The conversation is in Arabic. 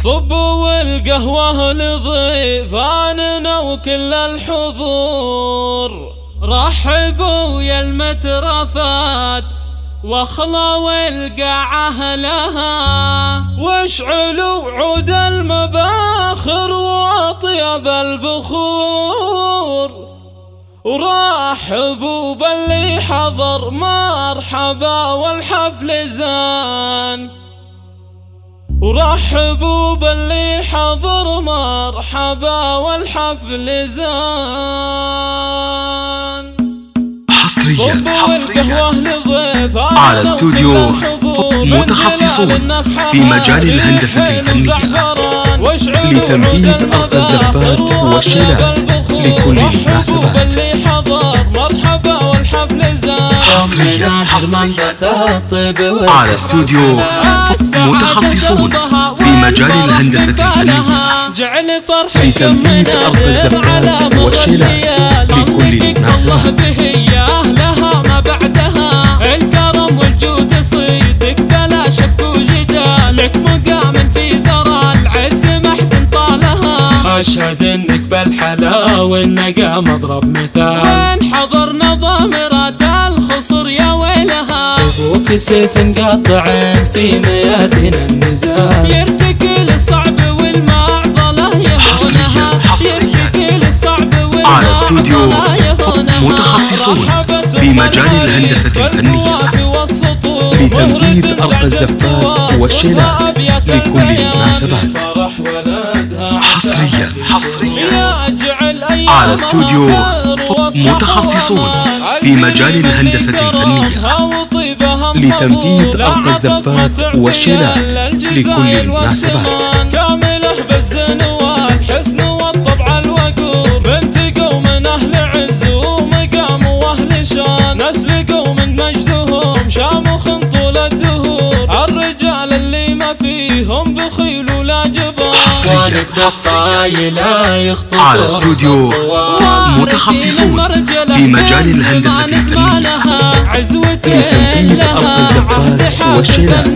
صبوا القهوة لضيفاننا وكل الحضور، رحبوا يا المترفات واخلوا القاعة لها، واشعلوا عود المباخر واطيب البخور، ورحبوا باللي حضر مرحبا والحفل زان، ورحبوا باللي حضر مرحبا والحفل زان. حصريا على استوديو متخصصون في مجال الهندسة الفنية لتنفيذ أرقى الزفات والشيلات لكل المناسبات. حصريا على استوديو متخصصون في مجال الهندسة الفنية لتنفيذ أرقى الزفات والشيلات لكل المناسبات. الكرم والجود صيدك بلا شك وجدال، لك مقام في ثرى العز محد طالها، أشهد انك بالحلا والنقا مضرب مثال، وين حضر نظامرات الخصر يا ويلها، ابوك سيف قاطع في ميادين النزال، يرتكل الصعب والمعضلة يهونها، يرتكل الصعب والمعضلة على استوديو متخصصون في مجال الهندسة الفنية لتنفيذ أرقى الزفات والشيلات لكل المناسبات. حصريا على استوديو متخصصون في مجال الهندسة الفنية لتنفيذ أرقى الزفات والشيلات لكل المناسبات. على استوديو متخصصون في مجال الهندسة الفنية لتنفيذ أرقى الزفات والشيلات